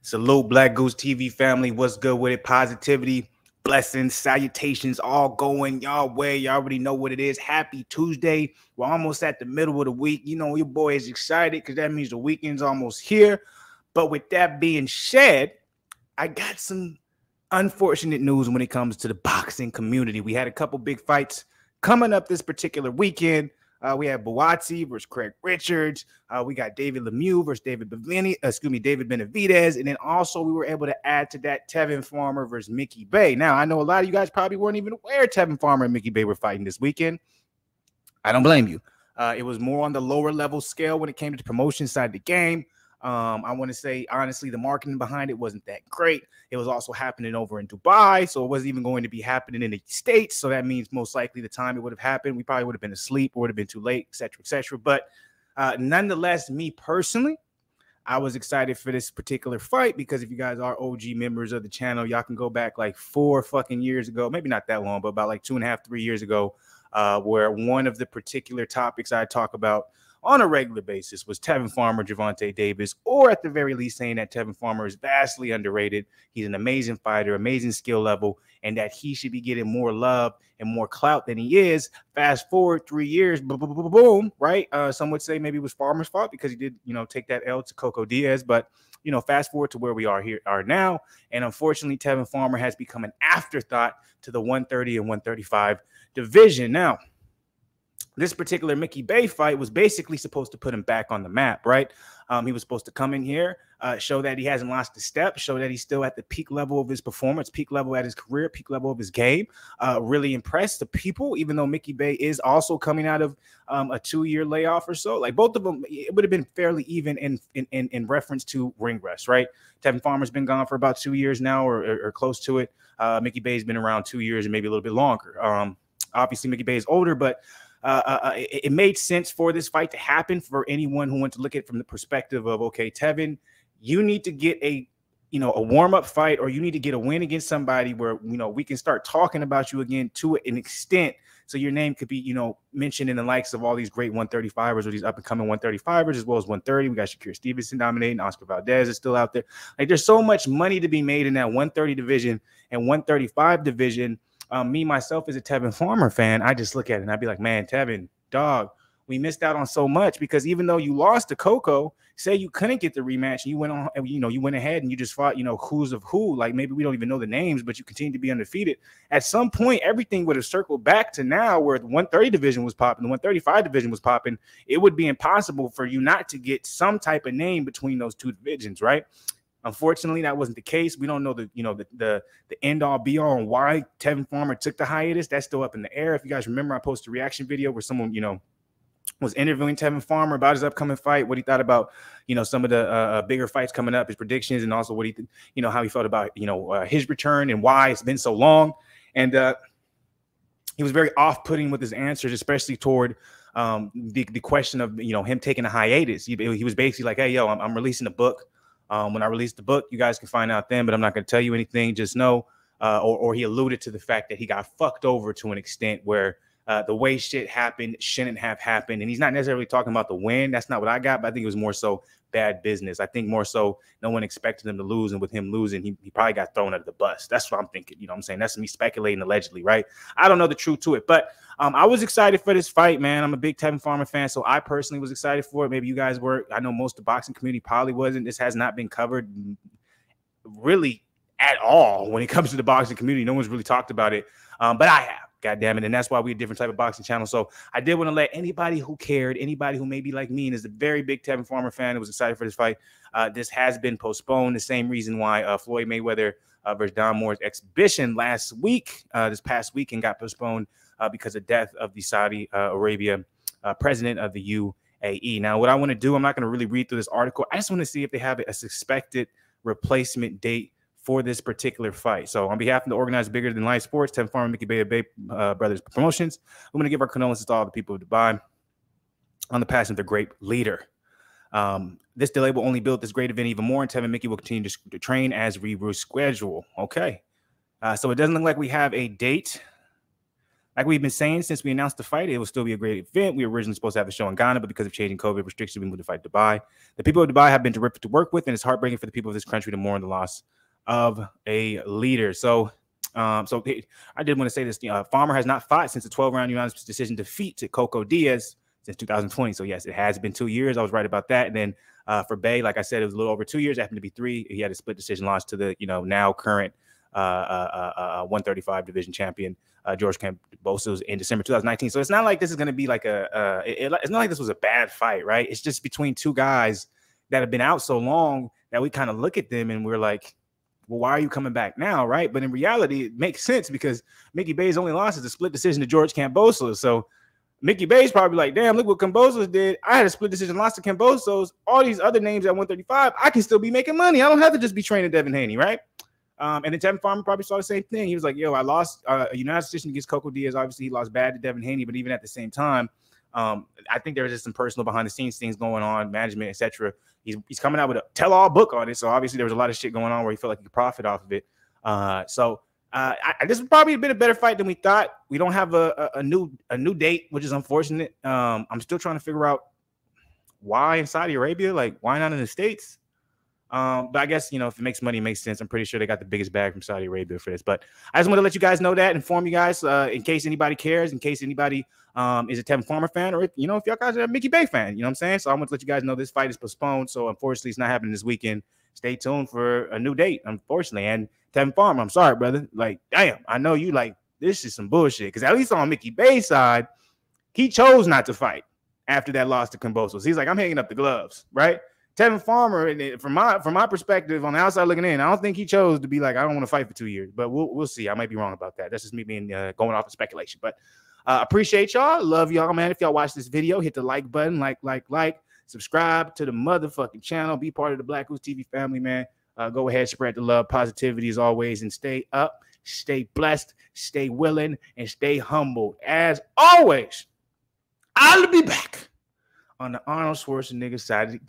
Salute Black Goose TV family. What's good with it? Positivity, blessings, salutations, all going y'all way. You already know what it is. Happy Tuesday. We're almost at the middle of the week. You know, your boy is excited because that means the weekend's almost here. But with that being said, I got some unfortunate news when it comes to the boxing community. We had a couple big fights coming up this particular weekend. We have Buatsi versus Craig Richards. We got David Lemieux versus David Benavidez. And then also we were able to add to that Tevin Farmer versus Mickey Bay. Now, I know a lot of you guys probably weren't even aware Tevin Farmer and Mickey Bay were fighting this weekend. I don't blame you. It was more on the lower level scale when it came to the promotion side of the game. I want to say, honestly, the marketing behind it wasn't that great. It was also happening over in Dubai, so it wasn't even going to be happening in the States. So that means most likely the time it would have happened, we probably would have been asleep or would have been too late, etc., etc. But nonetheless, me personally, I was excited for this particular fight because if you guys are OG members of the channel, y'all can go back like 4 fucking years ago, maybe not that long, but about like 2.5, 3 years ago, where one of the particular topics I talk about on a regular basis was Tevin Farmer, Gervonta Davis, or at the very least saying that Tevin Farmer is vastly underrated. He's an amazing fighter, amazing skill level, and that he should be getting more love and more clout than he is. Fast forward 3 years, boom, right? Some would say maybe it was Farmer's fault because he did, take that L to Coco Diaz, but fast forward to where we are now, and unfortunately, Tevin Farmer has become an afterthought to the 130 and 135 division. Now, this particular Mickey Bay fight was basically supposed to put him back on the map, right? He was supposed to come in here, show that he hasn't lost a step, show that he's still at the peak level of his performance, peak level at his career, peak level of his game, really impress the people, even though Mickey Bay is also coming out of a 2-year layoff or so. Like both of them, it would have been fairly even in reference to ring rust, right? Tevin Farmer's been gone for about 2 years now or close to it. Mickey Bay's been around 2 years and maybe a little bit longer. Obviously, Mickey Bay is older, but it made sense for this fight to happen for anyone who wants to look at it from the perspective of, okay, Tevin, you need to get a warm-up fight, or you need to get a win against somebody where, we can start talking about you again to an extent. So your name could be, mentioned in the likes of all these great 135ers or these up-and-coming 135ers, as well as 130. We got Shakur Stevenson dominating. Oscar Valdez is still out there. Like, there's so much money to be made in that 130 division and 135 division. Me, myself, as a Tevin Farmer fan, I just look at it and I'd be like, man, Tevin, dog, we missed out on so much because even though you lost to Coco, say you couldn't get the rematch and you went on, you went ahead and you just fought, who's of who, like maybe we don't even know the names, but you continue to be undefeated. At some point, everything would have circled back to now where the 130 division was popping, the 135 division was popping. It would be impossible for you not to get some type of name between those two divisions, right? Unfortunately, that wasn't the case. We don't know the end all be all on why Tevin Farmer took the hiatus. That's still up in the air. If you guys remember, I posted a reaction video where someone, was interviewing Tevin Farmer about his upcoming fight, what he thought about, some of the bigger fights coming up, his predictions, and also what he, how he felt about, his return and why it's been so long. And he was very off-putting with his answers, especially toward the question of, him taking a hiatus. He was basically like, hey, yo, I'm releasing a book. When I release the book, you guys can find out then, but I'm not going to tell you anything. Just know, or he alluded to the fact that he got fucked over to an extent where the way shit happened shouldn't have happened. And he's not necessarily talking about the win. That's not what I got, but I think it was more so bad business. I think more so no one expected him to lose. And with him losing, he probably got thrown under the bus. That's what I'm thinking. You know what I'm saying? That's me speculating allegedly, right? I don't know the truth to it, but I was excited for this fight, man. I'm a big Tevin Farmer fan, so I personally was excited for it. Maybe you guys were. I know most of the boxing community probably wasn't. This has not been covered really at all when it comes to the boxing community. No one's really talked about it, but I have. God damn it. And that's why we're a different type of boxing channel. So I did want to let anybody who cared, anybody who may be like me and is a very big Tevin Farmer fan who was excited for this fight, this has been postponed. The same reason why Floyd Mayweather versus Don Moore's exhibition last week, this past weekend, got postponed because of death of the Saudi Arabia president of the UAE. Now, what I want to do, I'm not going to really read through this article. I just want to see if they have a suspected replacement date for this particular fight. So on behalf of the organized Bigger Than Life Sports, Tevin Farmer, Mickey Bay Brothers Promotions, I'm going to give our condolences to all the people of Dubai on the passing of their great leader. This delay will only build this great event even more, and Tevin and Mickey will continue to train as we reschedule. Okay. So it doesn't look like we have a date. like we've been saying since we announced the fight, it will still be a great event. We were originally supposed to have the show in Ghana, but because of changing COVID restrictions, we moved to fight Dubai. The people of Dubai have been terrific to work with, and it's heartbreaking for the people of this country to mourn the loss of a leader. So I did want to say this. Farmer has not fought since a 12-round unanimous decision defeat to Coco Diaz since 2020. So, yes, it has been 2 years. I was right about that. And then for Bay, like I said, it was a little over 2 years. It happened to be 3. He had a split decision loss to the, now current 135 division champion, George Kambosos, in December 2019. So it's not like this is going to be like it's not like this was a bad fight, right? It's just between two guys that have been out so long that we kind of look at them and we're like, well, why are you coming back now, right? But in reality, it makes sense because Mickey Bay's only loss is a split decision to George Kambosos. So Mickey Bay's probably like, damn, look what Kambosos did. I had a split decision loss to Kambosos. All these other names at 135, I can still be making money. I don't have to just be training Devin Haney, right? And then Tevin Farmer probably saw the same thing. He was like, yo, I lost a unanimous decision against Coco Diaz. Obviously, he lost bad to Devin Haney, but even at the same time, I think there was just some personal behind-the-scenes things going on, management, etc. He's coming out with a tell-all book on it, so obviously there was a lot of shit going on where he felt like he could profit off of it. This would probably have been a better fight than we thought. We don't have a new date, which is unfortunate. I'm still trying to figure out why in Saudi Arabia, like why not in the States? But I guess, if it makes money, it makes sense. I'm pretty sure they got the biggest bag from Saudi Arabia for this. But I just want to let you guys know that, inform you guys, in case anybody cares, in case anybody is a Tevin Farmer fan, or if y'all guys are a Mickey Bay fan, you know what I'm saying? So I want to let you guys know this fight is postponed. So unfortunately, it's not happening this weekend. Stay tuned for a new date, unfortunately. And Tevin Farmer, I'm sorry, brother. Like, damn, I know you like this is some bullshit. Because at least on Mickey Bay's side, he chose not to fight after that loss to Kambosos. He's like, I'm hanging up the gloves, right? Tevin Farmer, and from my perspective on the outside looking in, I don't think he chose to be like, I don't want to fight for 2 years, but we'll see. I might be wrong about that. That's just me being going off of speculation. But appreciate y'all. Love y'all, man. If y'all watch this video, hit the like button, like, subscribe to the motherfucking channel. Be part of the BlakGooseTV family, man. Go ahead, spread the love, positivity as always, and stay up, stay blessed, stay willing, and stay humble. As always, I'll be back on the Arnold Schwarzenegger side of the